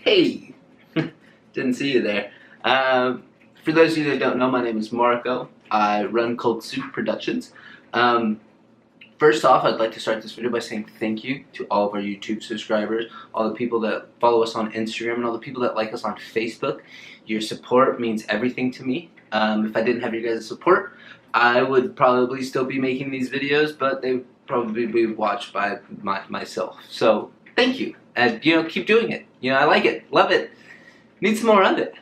Hey! Didn't see you there. For those of you that don't know, my name is Marco. I run Cold Soup Productions. First off, I'd like to start this video by saying thank you to all of our YouTube subscribers, all the people that follow us on Instagram, and all the people that like us on Facebook. Your support means everything to me. If I didn't have your guys' support, I would probably still be making these videos, but they would probably be watched by myself. So, thank you. And, keep doing it. I like it. Love it. Need some more of it.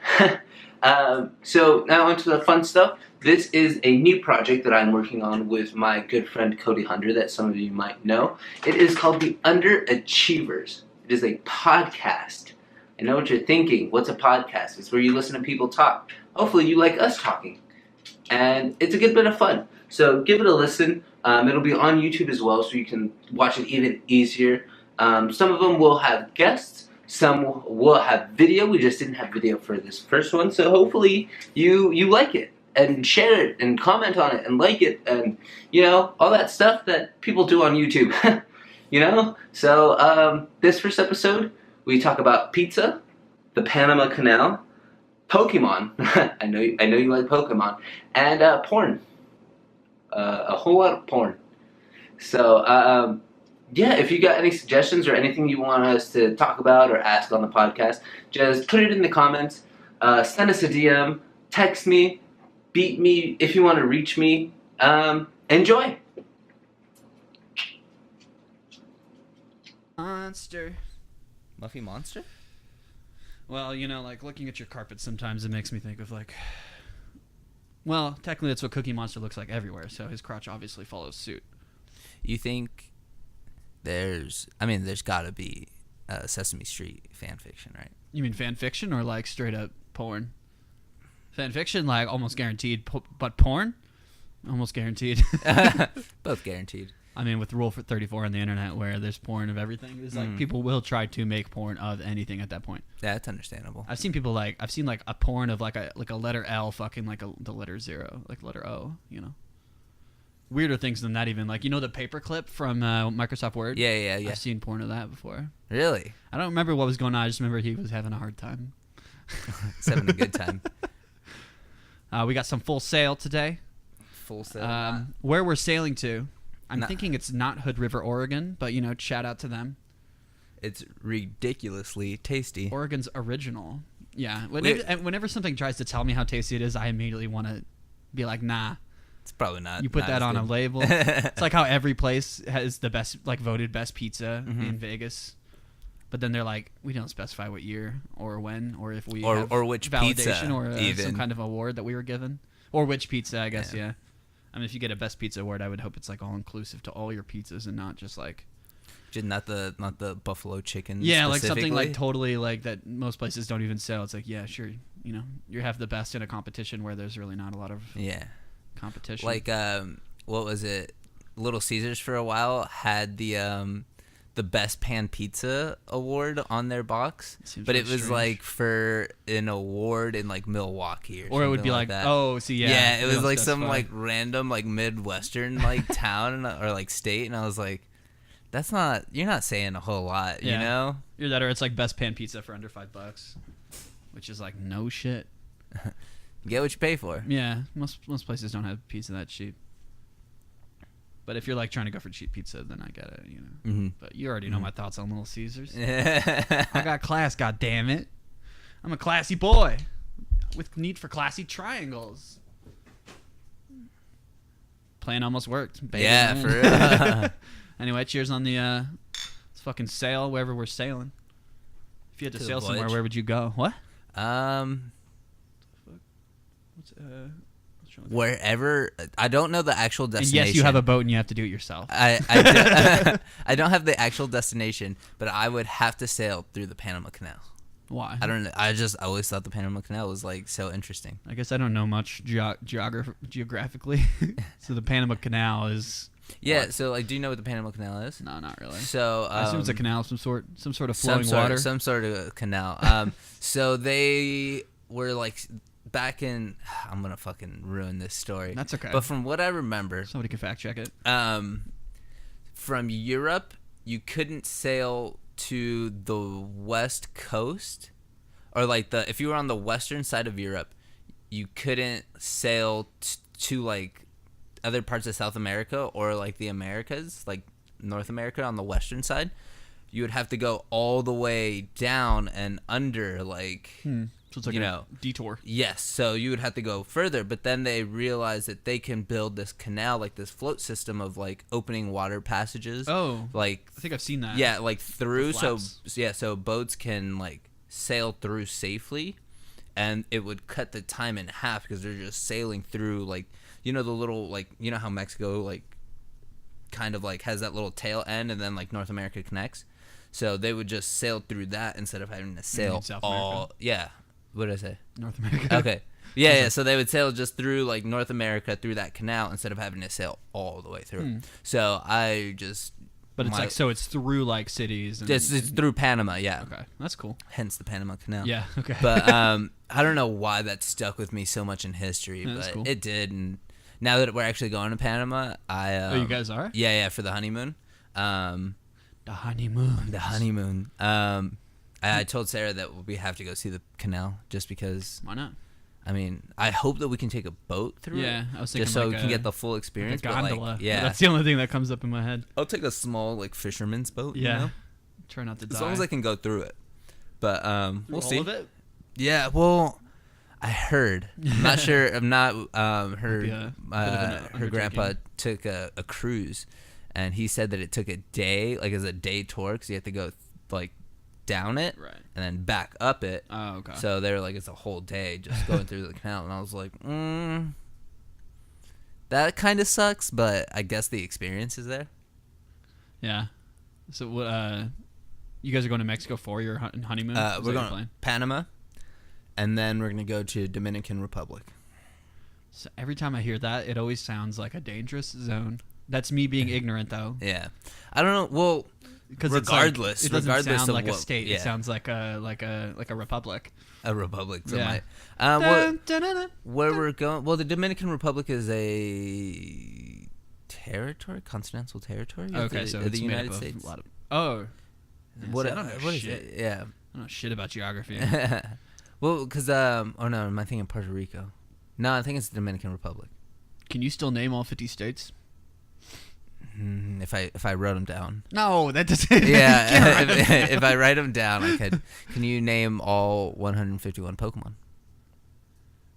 So, now onto the fun stuff. This is a new project that I'm working on with my good friend Cody Huender that some of you might know. It is called the Underachievers. It is a podcast. I know what you're thinking. What's a podcast? It's where you listen to people talk. Hopefully you like us talking. And it's a good bit of fun. So give it a listen. It'll be on YouTube as well, so you can watch it even easier. Some of them will have guests. Some will have video. We just didn't have video for this first one. So hopefully you like it. And share it, and comment on it, and like it, and, all that stuff that people do on YouTube, So, this first episode, we talk about pizza, the Panama Canal, Pokemon, I know you like Pokemon, and, porn, a whole lot of porn. So, yeah, if you got any suggestions or anything you want us to talk about or ask on the podcast, just put it in the comments, send us a DM, text me, beat me if you want to reach me. Enjoy. Monster. Muffy Monster? Well, like looking at your carpet sometimes it makes me think of well, technically that's what Cookie Monster looks like everywhere, so his crotch obviously follows suit. You think there's gotta be Sesame Street fan fiction, right? You mean fan fiction or like straight up porn? Fan fiction, like, almost guaranteed, but porn? Almost guaranteed. Both guaranteed. I mean, with Rule 34 on the internet where there's porn of everything, it's like people will try to make porn of anything at that point. Yeah, that's understandable. I've seen people a porn of like a letter L fucking like the letter 0, like letter O, Weirder things than that even. Like, the paperclip from Microsoft Word? Yeah. I've seen porn of that before. Really? I don't remember what was going on. I just remember he was having a hard time. He's having a good time. We got some full sail today. Full sail. Where we're sailing to, I'm thinking it's not Hood River, Oregon, but shout out to them. It's ridiculously tasty. Oregon's original. Yeah. Whenever something tries to tell me how tasty it is, I immediately want to be like, nah. It's probably not. You put that on a label. It's like how every place has the best, voted best pizza in Vegas. But then they're like, we don't specify what year or when or if we have or which validation pizza or some kind of award that we were given. Or which pizza, I guess, yeah. I mean, if you get a best pizza award, I would hope it's all inclusive to all your pizzas and not just not the buffalo chicken. Yeah, like something totally that most places don't even sell. It's like, yeah, sure, you have the best in a competition where there's really not a lot of competition. Like what was it? Little Caesars for a while had the best pan pizza award on their box, but it was strange. For an award in Milwaukee or it would be like that. It was some random Midwestern town or state, and I was like, you're not saying a whole lot, you know? You're that, or it's best pan pizza for under $5, which is no shit. Get what you pay for. Yeah, most places don't have pizza that cheap. But if you're trying to go for cheap pizza, then I get it, Mm-hmm. But you already know my thoughts on Little Caesars. I got class, goddammit. I'm a classy boy with need for classy triangles. Plan almost worked. Baby. Yeah, for real. Anyway, cheers on the let's fucking sail wherever we're sailing. If you had to sail somewhere, where would you go? What? Wherever. I don't know the actual destination. And yes, you have a boat and you have to do it yourself. I don't have the actual destination, but I would have to sail through the Panama Canal. Why? I don't know. I just always thought the Panama Canal was so interesting. I guess I don't know much geographically. So the Panama Canal is. Yeah. What? So do you know what the Panama Canal is? No, not really. So I assume it's a canal of some sort of flowing water. Some sort of canal. So they were back in, I'm gonna fucking ruin this story. That's okay. But from what I remember, somebody can fact check it. From Europe, you couldn't sail to the west coast, or like if you were on the western side of Europe, you couldn't sail to like other parts of South America or like the Americas, like North America on the western side. You would have to go all the way down and under, like, So it's like a detour. Yes, so you would have to go further, but then they realized that they can build this canal, like this float system of like opening water passages. Oh, like I think I've seen that. Yeah, like through, so boats can like sail through safely, and it would cut the time in half because they're just sailing through, like, the little, like, how Mexico like kind of like has that little tail end, and then like North America connects. So they would just sail through that instead of having to sail South all. America? Yeah. What did I say? North America. Okay. Yeah. So they would sail just through like North America through that canal instead of having to sail all the way through. So I just. But it's like, so it's through like cities. And, it's through Panama. Yeah. Okay, that's cool. Hence the Panama Canal. Yeah. Okay. But I don't know why that stuck with me so much in history, but cool. it did. And now that we're actually going to Panama, you guys are? Yeah, for the honeymoon. The honeymoon. I told Sarah that we have to go see the canal just because. Why not? I mean, I hope that we can take a boat through. Yeah, I was thinking just so like we can get the full experience. Like a gondola. But like, yeah, that's the only thing that comes up in my head. I'll take a small like fisherman's boat. Yeah, try not to die. As long as I can go through it. But we'll see. All of it? Yeah. Well, I heard. I'm not sure. I'm not. Her grandpa took a cruise, and he said that it took a day, like as a day tour, because you have to go like down it, right, and then back up it. Oh, okay. So they were like, it's a whole day just going through the canal, and I was like, that kind of sucks, but I guess the experience is there. Yeah. So what? You guys are going to Mexico for your honeymoon? We're going to Panama, and then we're gonna go to Dominican Republic. So every time I hear that, it always sounds like a dangerous zone. That's me being ignorant, though. Yeah, I don't know. Well, because regardless, it doesn't regardless sound of like what, a state. Yeah. It sounds like a republic. A republic. Yeah. Where we're going? Well, the Dominican Republic is a territory, continental territory. Okay, so it's the made United up States. of a lot of. Oh. What? I don't know What shit. is it? Yeah. I don't know shit about geography. Well, because oh no, am I thinking Puerto Rico? No, I think it's the Dominican Republic. Can you still name all 50 states? If I wrote them down. No, that doesn't. Yeah, if I write them down, I could. Can you name all 151 Pokemon?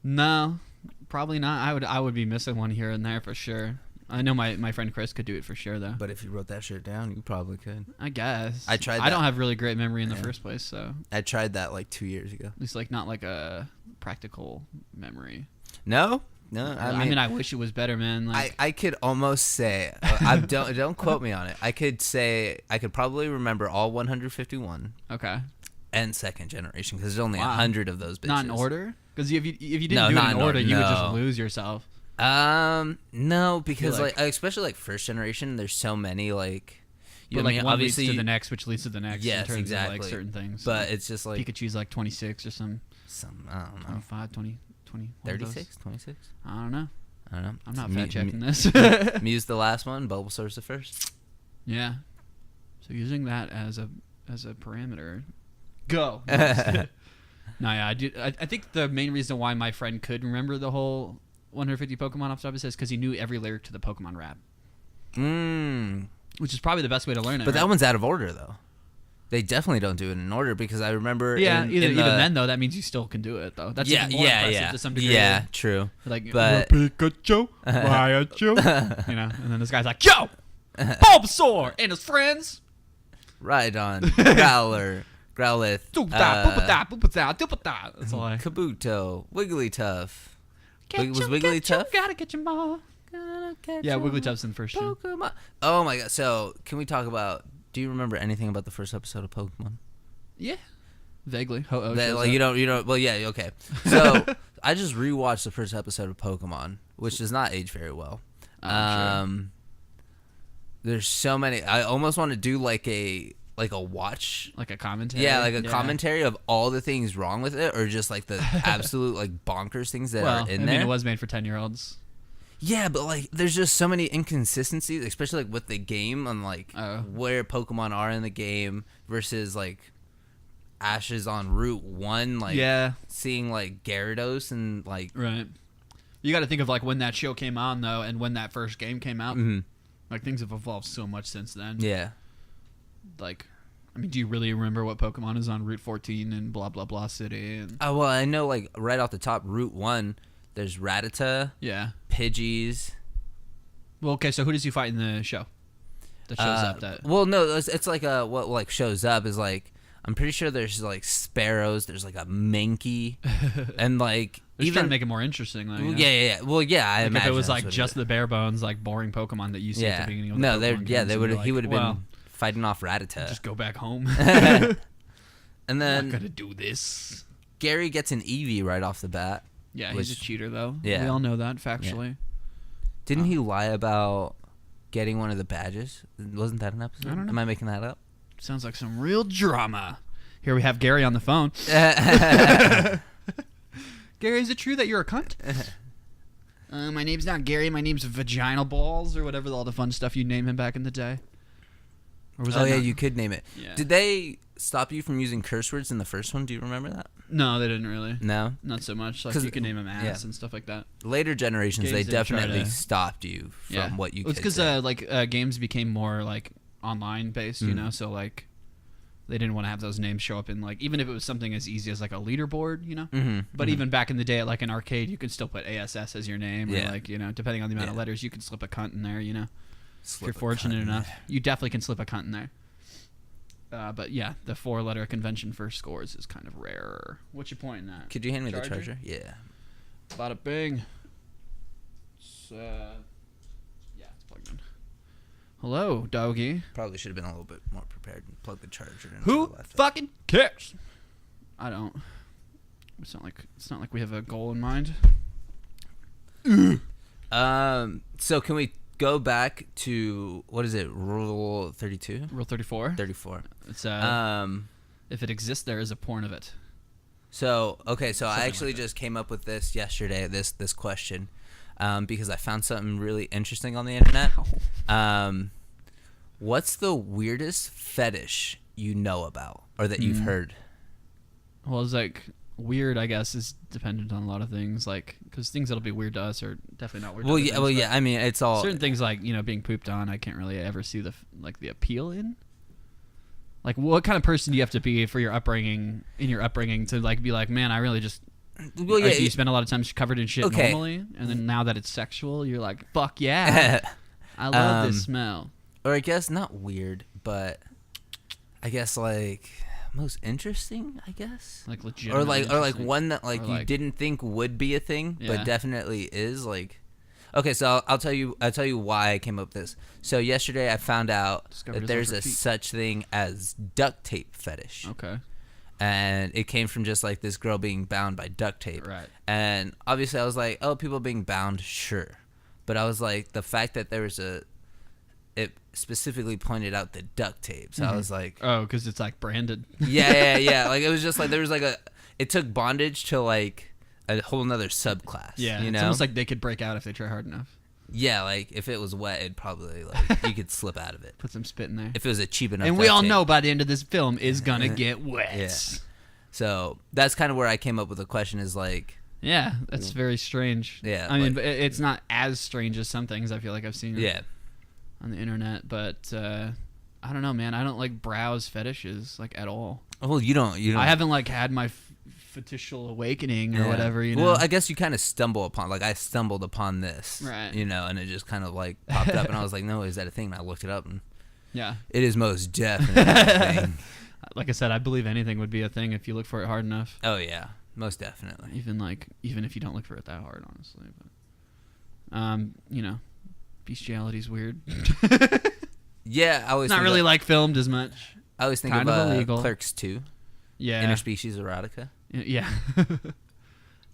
No, probably not. I would be missing one here and there for sure. I know my friend Chris could do it for sure though. But if you wrote that shit down, you probably could. I guess. I tried that. I don't have really great memory in the first place, so. I tried that like 2 years ago. At least like not like a practical memory. No. I mean, I wish it was better, man. Like, I could almost say, don't quote me on it. I could say I could probably remember all 151. Okay. And second generation, because there's only 100 of those bitches. Not in order? Because if you didn't do it in order, you would just lose yourself. No, because like especially like first generation, there's so many like. But like one leads to the next, which leads to the next. Yes, in terms exactly. of like certain things. But it's just like Pikachu's like 26 or some. I don't know. 25, 20, 36, 26. I don't know. I'm not fact checking this. Mew's the last one. Bulbasaur's the first. Yeah. So using that as a parameter, go. No, yeah, I think the main reason why my friend could remember the whole 150 Pokemon off the top of his head is because he knew every lyric to the Pokemon rap. Which is probably the best way to learn it. But that one's out of order, though. They definitely don't do it in order because I remember. Yeah, even then though, that means you still can do it though. That's even more impressive to some degree. Yeah, true. Like, but Pikachu, Raichu, and then this guy's like, yo, Bulbasaur and his friends. Rhydon, Growler, Growlithe, that's all I. Kabuto, Wigglytuff. Was Wigglytuff? Gotta get your ball. Yeah, Wigglytuff's in the first show. Oh my god! So can we talk about? Do you remember anything about the first episode of Pokemon? Yeah, vaguely. You don't. Well, yeah, okay. So I just rewatched the first episode of Pokemon, which does not age very well. Sure. There's so many. I almost want to do like a watch, like a commentary. Yeah, like a commentary of all the things wrong with it, or just like the absolute like bonkers things that are in there. I mean, it was made for 10-year-olds. Yeah, but like, there's just so many inconsistencies, especially like with the game on like where Pokemon are in the game versus like Ash's on Route 1. Like, seeing like Gyarados and like right. You got to think of like when that show came on though, and when that first game came out. Mm-hmm. Like things have evolved so much since then. Yeah. Like, I mean, do you really remember what Pokemon is on Route 14 and blah blah blah city? And Oh well, I know like right off the top, Route 1. There's Rattata. Yeah. Pidgeys. Well, okay, so who does you fight in the show that shows up? That well, no, it's like what like shows up is like I'm pretty sure there's like sparrows. There's like a Mankey, and like even trying to make it more interesting. Though, you know? Yeah. Well, yeah, I imagine if it was like just the bare bones, like boring Pokemon that you see at the beginning of the Pokemon games, they would. Like, he would have been fighting off Rattata. Just go back home. And then I'm not gonna do this. Gary gets an Eevee right off the bat. Yeah, he's a cheater though. Yeah. We all know that factually. Yeah. Didn't he lie about getting one of the badges? Wasn't that an episode? I don't know. Am I making that up? Sounds like some real drama. Here we have Gary on the phone. Gary, is it true that you're a cunt? My name's not Gary. My name's Vaginal Balls, or whatever all the fun stuff you name him back in the day. Or was you could name it. Yeah. Did they stop you from using curse words in the first one? Do you remember that? No, they didn't really. No? Not so much. Like, you could name him ass and stuff like that. Later generations, they definitely stopped you from what you could say. It's because games became more, like, online based, you know? So, like, they didn't want to have those names show up in, like, even if it was something as easy as, like, a leaderboard, you know? But even back in the day at, like, an arcade, you could still put ASS as your name. Or, like, you know, depending on the amount of letters, you could slip a cunt in there, you know? If you're fortunate enough. You definitely can slip a cunt in there. But yeah, the 4-letter convention for scores is kind of rarer. What you pointing at? Could you hand me the charger? Yeah. Bada bing. It's, it's plugged in. Hello, doggy. Probably should have been a little bit more prepared and plug the charger in. Who fucking cares? I don't. It's not like we have a goal in mind. So can we go back to, what is it, Rule 32? Rule 34? 34. It's if it exists, there is a porn of it. So, okay, so I actually just came up with this yesterday, this question, because I found something really interesting on the internet. What's the weirdest fetish you know about, or that you've heard? Well, it's like... weird, I guess, is dependent on a lot of things, like, because things that'll be weird to us are definitely not weird to others. Well, yeah, I mean, it's all... certain things, like, you know, being pooped on, I can't really ever see the appeal in. Like, what kind of person do you have to be for your upbringing, to, like, be like, man, I really just... Well, yeah, you spend a lot of time covered in shit normally, and then now that it's sexual, you're like, fuck yeah, I love this smell. Or I guess, not weird, but I guess, like... most interesting, I guess, like legit, or like one that like you didn't think would be a thing, but definitely is. Like, okay, so I'll tell you why I came up with this. So yesterday I found out that there's a such thing as duct tape fetish. Okay, and it came from just like this girl being bound by duct tape. Right. And obviously I was like, oh, people being bound, sure, but I was like, the fact that there was it specifically pointed out the duct tape. So I was like... oh, because it's, like, branded. Yeah. Like, it was just, like, there was, like, it took bondage to, like, a whole nother subclass. Yeah, you know? It's almost like they could break out if they try hard enough. Yeah, like, if it was wet, it'd probably, like, you could slip out of it. Put some spit in there. If it was a cheap enough and we all know by the end of this film is gonna get wet. Yeah. So, that's kind of where I came up with the question is, like... yeah, that's very strange. Yeah. I mean, it's not as strange as some things I feel like I've seen. Yeah. On the internet, but I don't know, man. I don't like browse fetishes like at all. Well, you don't. I haven't like had my fetishal awakening or whatever. You know. Well, I guess you kind of stumble upon. Like I stumbled upon this, right? You know, and it just kind of like popped up, and I was like, "No, is that a thing?" And I looked it up, and yeah, it is most definitely a thing. Like I said, I believe anything would be a thing if you look for it hard enough. Oh yeah, most definitely. Even if you don't look for it that hard, honestly. But you know. Bestiality's weird. Yeah, I was not really like filmed as much. I always think kind of illegal. Clerks 2. Yeah, interspecies erotica. Yeah, that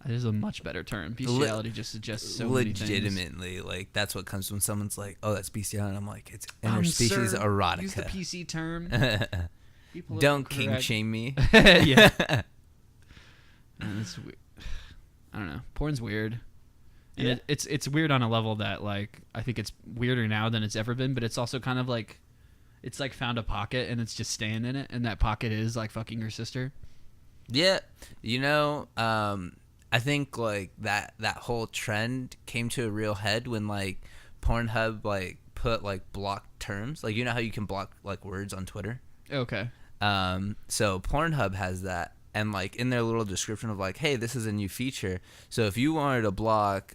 is a much better term. Bestiality just suggests so many things. Legitimately, like that's what comes when someone's like, "Oh, that's bestiality." I'm like, "It's interspecies erotica." Use the PC term. Don't king shame me. Yeah, it's weird. I don't know. Porn's weird. And it's weird on a level that, like, I think it's weirder now than it's ever been, but it's also kind of like, it's like found a pocket and it's just staying in it, and that pocket is like fucking your sister. Yeah. I think like that whole trend came to a real head when like Pornhub like put like blocked terms. Like, you know how you can block like words on Twitter? Okay. So Pornhub has that. And, like, in their little description of, like, hey, this is a new feature. So if you wanted to block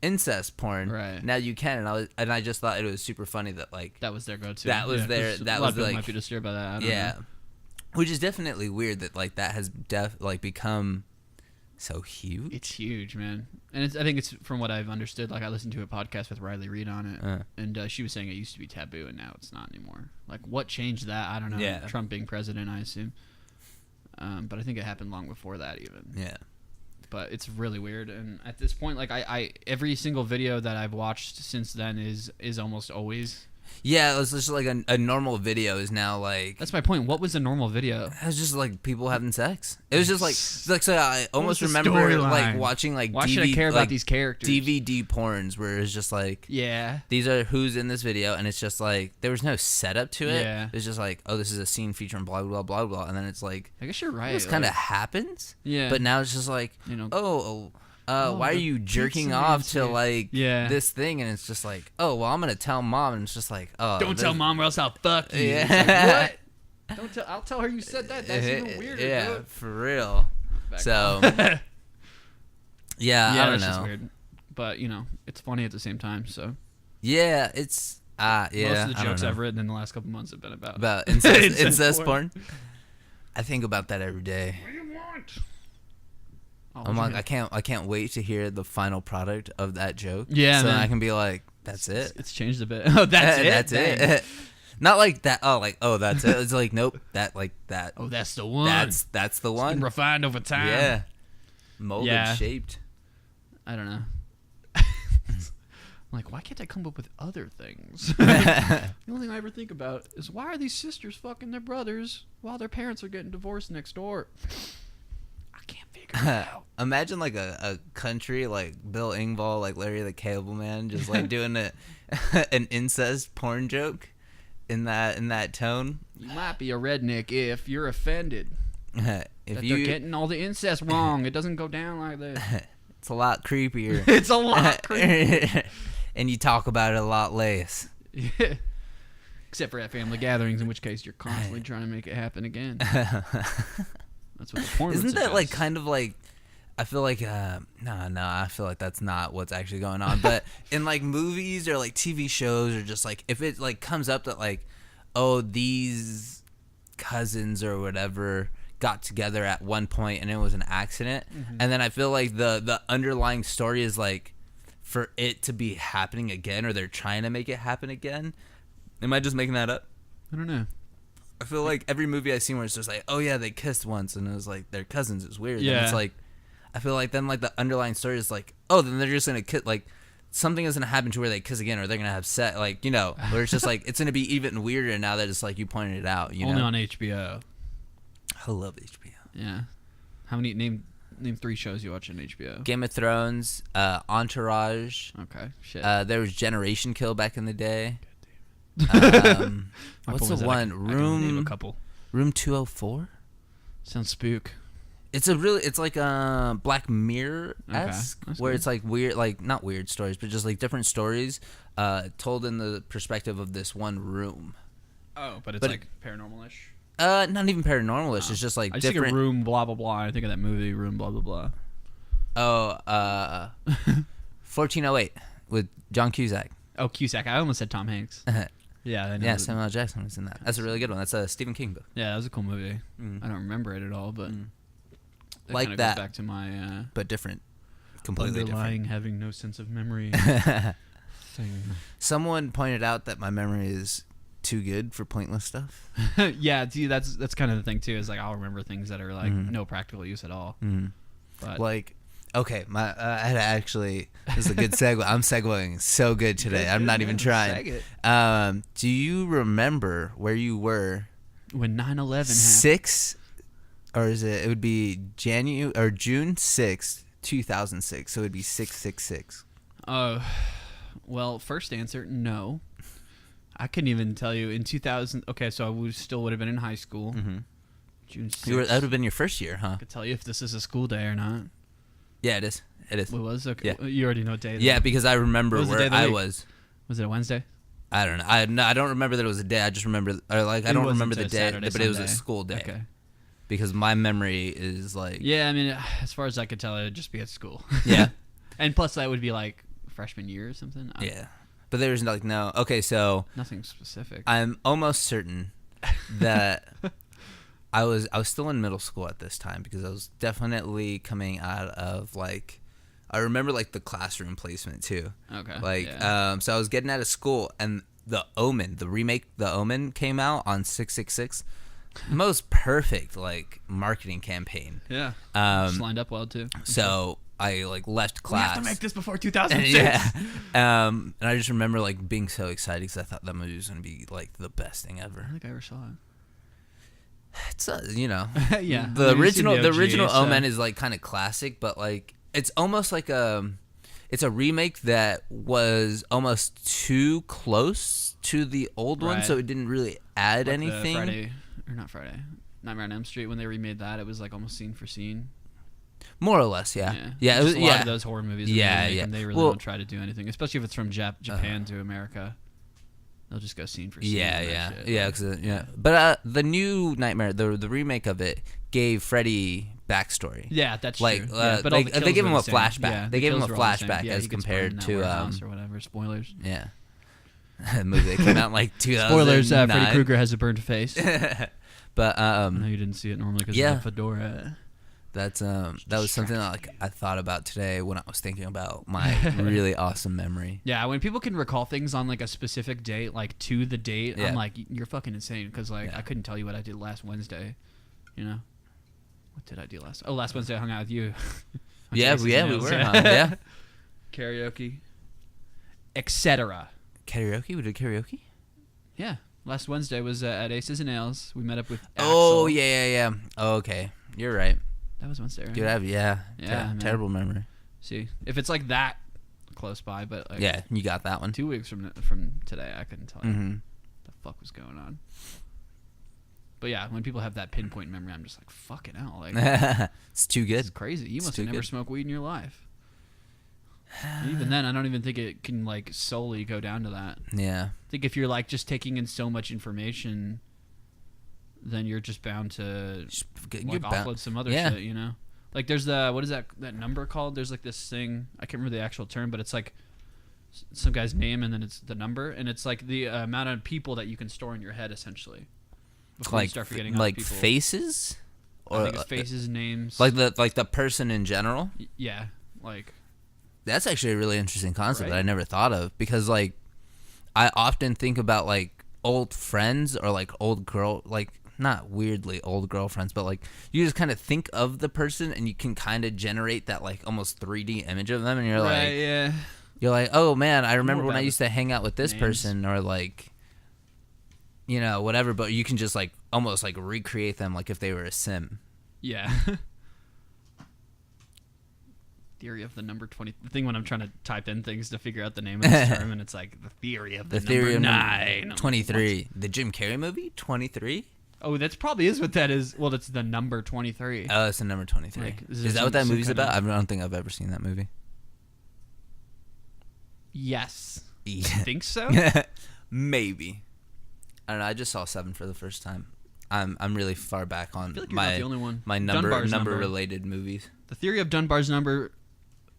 incest porn, right, now you can. And I just thought it was super funny that, like... that was their go-to. That was their... That a lot was, of people like... might be disturbed by that. I don't know. Which is definitely weird that, like, that has become so huge. It's huge, man. And I think it's, from what I've understood, like, I listened to a podcast with Riley Reid on it, and she was saying it used to be taboo, and now it's not anymore. Like, what changed that? I don't know. Yeah. Trump being president, I assume. But I think it happened long before that even. Yeah. But it's really weird, and at this point, like, I every single video that I've watched since then is almost always... Yeah, it was just like a normal video is now like... That's my point. What was a normal video? It was just like people having sex. It was just like so I almost remember like watching like why should I care about these characters? DVD porns where it's just like, yeah, these are who's in this video, and it's just like there was no setup to it. Yeah. It's just like, oh, this is a scene featuring blah blah blah blah, and then it's like, I guess you're right. This kind of happens. Yeah. But now it's just like, you know, why are you jerking off to like yeah. this thing? And it's just like, oh, well, I'm gonna tell mom, and it's just like, oh, don't tell mom or else I'll fuck you. Yeah. Like, what? Don't tell. I'll tell her you said that. That's even weirder. Yeah, bro. for real. So, yeah, I don't know. Just weird. But you know, it's funny at the same time. So, yeah, it's yeah. Most of the jokes I've written in the last couple months have been about incest porn. I think about that every day. What do you want? I'm like, I can't wait to hear the final product of that joke. Yeah, so man. I can be like, that's it. It's changed a bit. Oh, that's it. That's it. Not like that. Oh, like, oh, that's it. It's like, nope. That, like that. Oh, that's the one. That's the one. It's been refined over time. Yeah. Molded, shaped. I don't know. I'm like, why can't I come up with other things? The only thing I ever think about is, why are these sisters fucking their brothers while their parents are getting divorced next door? I can't figure it out. Imagine like a country like Bill Engvall, like Larry the Cable Man, just like doing an incest porn joke in that tone. You might be a redneck if you're offended. They're getting all the incest wrong. It doesn't go down like that. It's a lot creepier. It's a lot creepier. And you talk about it a lot less. Yeah. Except for at family gatherings, in which case you're constantly trying to make it happen again. That's what the porn Isn't that suggests. like kind of like, I feel like no, I feel like that's not what's actually going on. But in like movies or like TV shows, or just like if it like comes up that like, oh, these cousins or whatever got together at one point and it was an accident, and then I feel like the underlying story is like for it to be happening again, or they're trying to make it happen again. Am I just making that up? I don't know. I feel like every movie I've seen where it's just like, oh yeah, they kissed once and it was like they're cousins. It's weird. Yeah. And it's like, I feel like then like the underlying story is like, oh, then they're just gonna kiss, like something is gonna happen to where they kiss again, or they're gonna have sex, like, you know, where it's just like it's gonna be even weirder now that it's like you pointed it out. You Only know? on HBO. I love HBO. Yeah. How many name 3 shows you watch on HBO? Game of Thrones, Entourage. Okay. Shit. There was Generation Kill back in the day. What's the one? I can name a couple. Room 204. Sounds spook. It's like Black Mirror-esque, where it's like weird, like not weird stories, but just like different stories told in the perspective of this one room. Oh, but it's like paranormal-ish? Not even paranormal-ish. It's just like I just different. think of Room blah blah blah. I think of that movie Room blah blah blah. Oh, 1408 with John Cusack. Oh, Cusack. I almost said Tom Hanks. Yeah, I know. Yeah, Samuel L. Jackson was in that. That's a really good one. That's a Stephen King book. Yeah, that was a cool movie. I don't remember it at all, but like goes that. Back to my but different, completely underlying different. Having no sense of memory thing. Someone pointed out that my memory is too good for pointless stuff. Yeah, see, that's kind of the thing too. Is like I'll remember things that are like no practical use at all. But like, okay, I had actually. This is a good segue. I'm segueing so good today. I'm not even trying. Do you remember where you were when 9/11 happened? 6, or is it? It would be June 6th, 2006, so it'd be 666. Well, first answer, no. I couldn't even tell you in 2000. Okay, so I still would have been in high school. Mm-hmm. June 6th. That would have been your first year, huh? I could tell you if this is a school day or not. Yeah, it is. It is. It was? Okay. Yeah. You already know what day. Yeah, because I remember where I was. Was it a Wednesday? I don't know. I don't remember that it was a day. I just remember, I don't remember the day, Saturday, but it was a Sunday. school day. Okay. Because my memory is like. Yeah, I mean, as far as I could tell, it would just be at school. Yeah. And plus, that would be like freshman year or something. Yeah. But there's like no. Okay, so. Nothing specific. I'm almost certain that I was still in middle school at this time because I was definitely coming out of like. I remember like the classroom placement too. Okay. Like yeah. so I was getting out of school and the Omen, the remake The Omen came out on 666. Most perfect like marketing campaign. Yeah. Just lined up well too. So I like left class. We have to make this before 2006. Yeah. And I just remember like being so excited because I thought that movie was gonna be like the best thing ever. I don't think I ever saw it. It's you know. Yeah. The original the OG, Omen is like kind of classic, but like it's almost like it's a remake that was almost too close to the old one, so it didn't really add like anything. Nightmare on Elm Street, when they remade that, it was like almost scene for scene. More or less, yeah. Yeah, it was a lot of those horror movies. Yeah. And they really don't try to do anything, especially if it's from Japan to America. They'll just go scene for scene. Yeah. But the new Nightmare, the remake of it, gave Freddy backstory. Yeah, that's like, true. But they gave him a flashback. Yeah, they gave him a kills were all the flashback same. as compared to or whatever. Spoilers. Yeah. The movie that came out in like 2009. Spoilers. Freddy Krueger has a burnt face. But I know you didn't see it normally because of the fedora. That's that was something that like I thought about today when I was thinking about my really awesome memory. Yeah, when people can recall things on like a specific date, like to the date, I'm like, you're fucking insane. Because like I couldn't tell you what I did last Wednesday. You know, what did I do last? Oh, last Wednesday I hung out with you. we were. Yeah, karaoke, etc. Karaoke? We did karaoke? Yeah, last Wednesday was at Aces and Nails. We met up with Axel. Oh yeah. Oh, okay, you're right. That was Wednesday, right? Dude, terrible memory. See, if it's like that close by, but like yeah, you got that one. 2 weeks from today, I couldn't tell you what the fuck was going on. But yeah, when people have that pinpoint memory, I'm just like, fucking hell, like it's too good. It's crazy. You must have never smoked weed in your life. Even then, I don't even think it can like solely go down to that. Yeah. I think if you're like just taking in so much information, then you're just bound to offload some other shit, you know? Like there's what is that number called? There's like this thing, I can't remember the actual term, but it's like some guy's name and then it's the number, and it's like the amount of people that you can store in your head essentially. Before you start forgetting like people. faces? Or I think it's faces, names. Like the person in general? Yeah, like... That's actually a really interesting concept that I never thought of, because like I often think about like old friends or like old girl, like not weirdly old girlfriends, but like you just kind of think of the person and you can kind of generate that like almost 3D image of them, and you're you're like, oh man, I remember when I used to hang out with this person, or like, you know, whatever, but you can just like almost like recreate them like if they were a sim. Yeah. Theory of the number 20. The thing when I'm trying to type in things to figure out the name of this term, and it's like the theory of the number 9. 23. The Jim Carrey movie? 23? Oh, that's probably is what that is. Well, it's the number 23. Oh, it's the number 23. Like, is that what that movie's about? I don't think I've ever seen that movie. Yes. I think so? Maybe. I don't know. I just saw 7 for the first time. I'm really far back on like the only one. My number related movies. The theory of Dunbar's number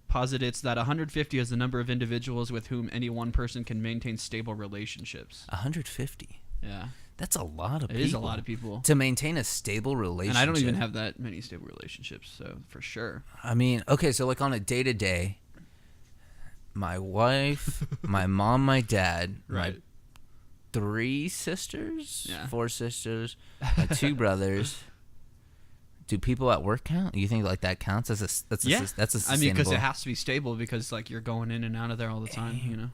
posits that 150 is the number of individuals with whom any one person can maintain stable relationships. 150? Yeah. That's a lot of people. It is a lot of people. To maintain a stable relationship. And I don't even have that many stable relationships, so for sure. I mean, okay, so like on a day-to-day, my wife, my mom, my dad, my 3 sisters, 4 sisters, my 2 brothers. Do people at work count? You think like that counts as that's sustainable? I mean, because it has to be stable, because like you're going in and out of there all the time. You know,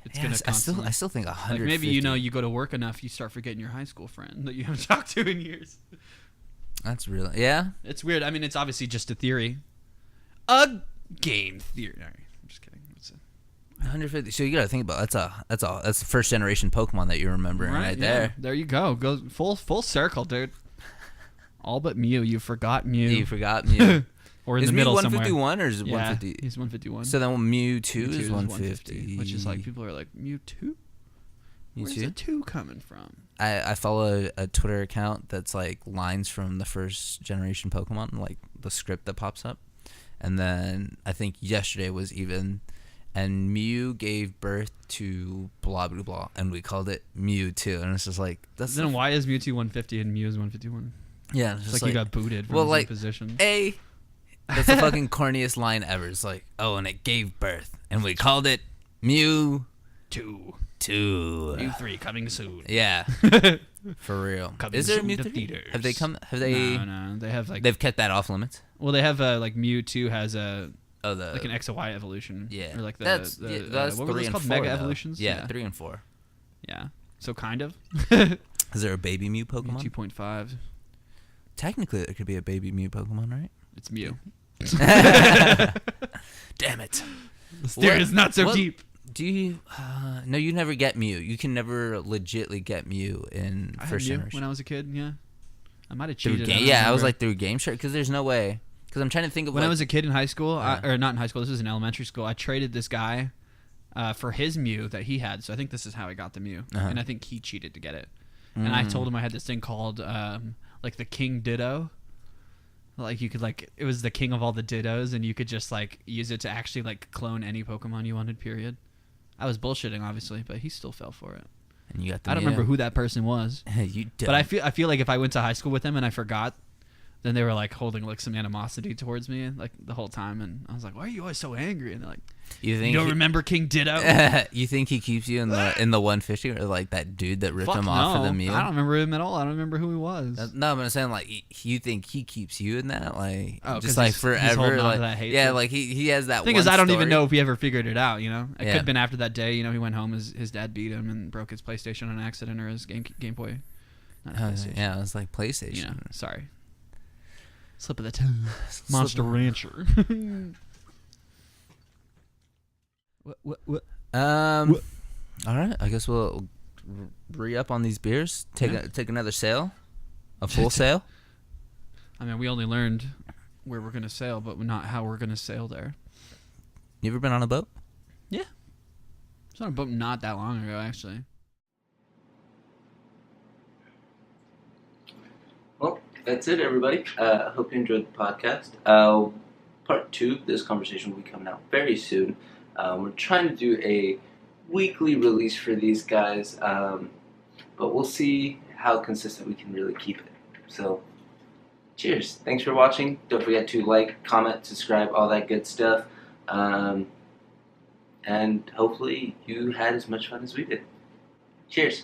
it's gonna constantly. I still think 150. Like maybe you go to work enough, you start forgetting your high school friend that you haven't talked to in years. That's really It's weird. I mean, it's obviously just a theory. Game theory. All right, I'm just kidding. 150. So you gotta think about that's the first generation Pokemon that you're remembering right there. There you go. Go full circle, dude. All but Mew. You forgot Mew. You forgot Mew. Or in is the Mew middle 151 somewhere. or is it 150? He's 151. So then Mewtwo is 150. Which is like, people are like, Mewtwo? Where's the 2 coming from? I follow a Twitter account that's like lines from the first generation Pokemon, like the script that pops up. And then I think yesterday was even, and Mew gave birth to blah, blah, blah, and we called it Mewtwo. And it's just like, that's then why is Mewtwo 150 and Mew is 151? Yeah. It's like you got booted from his position. That's the fucking corniest line ever. It's like, oh, and it gave birth, and we called it Mew 2. Mew 3 coming soon. Yeah. For real. Coming is there a soon Mew to 3? theaters. Have they No. They have like, they've kept that off limits? well, they have like Mewtwo has a like an X and Y evolution. Yeah. Or like that's what 3 were those and called? 4. Mega though. evolutions? Yeah, 3 and 4. Yeah. So kind of. Is there a baby Mew Pokemon? Mew 2.5. Technically, there could be a baby Mew Pokemon, right? It's Mew. Damn it. There is not so deep. Do you? No, you never get Mew. You can never legitly get Mew in first generation. When I was a kid, yeah. I might have Through cheated. I was like through Game Shark, because there's no way. Because I'm trying to think of when I was a kid in high school, or not in high school. This was in elementary school. I traded this guy for his Mew that he had. So I think this is how I got the Mew, and I think he cheated to get it. And I told him I had this thing called like the King Ditto. Like you could it was the king of all the Dittos, and you could just like use it to actually like clone any Pokemon you wanted. Period. I was bullshitting, obviously, but he still fell for it. And you got the I don't remember who that person was. You don't. But I feel like if I went to high school with him and I forgot, then they were like holding like some animosity towards me like the whole time, and I was like, "Why are you always so angry?" And they're like, "You don't remember King Ditto?" You think he keeps you in the 150, or like that dude that ripped him off for the Mew? I don't remember him at all. I don't remember who he was. No, but I'm saying like you think he keeps you in that, like just like forever. He's holding on like, to that hate. Yeah, like he has that. Thing one is, I don't story. even know if he ever figured it out. You know, it Yeah. could have been after that day. You know, he went home, his dad beat him and broke his PlayStation on accident, or his Game Boy. Not PlayStation. Yeah, it was like PlayStation. You know, sorry. Slip of the tongue. Monster Rancher. What? All right. I guess we'll re-up on these beers. Take another sail. A full sail. I mean, we only learned where we're gonna sail, but not how we're gonna sail there. You ever been on a boat? Yeah. I was on a boat not that long ago, actually. Well, that's it, everybody. Hope you enjoyed the podcast. Part 2 of this conversation will be coming out very soon. We're trying to do a weekly release for these guys, but we'll see how consistent we can really keep it. So, cheers. Thanks for watching. Don't forget to like, comment, subscribe, all that good stuff. And hopefully you had as much fun as we did. Cheers.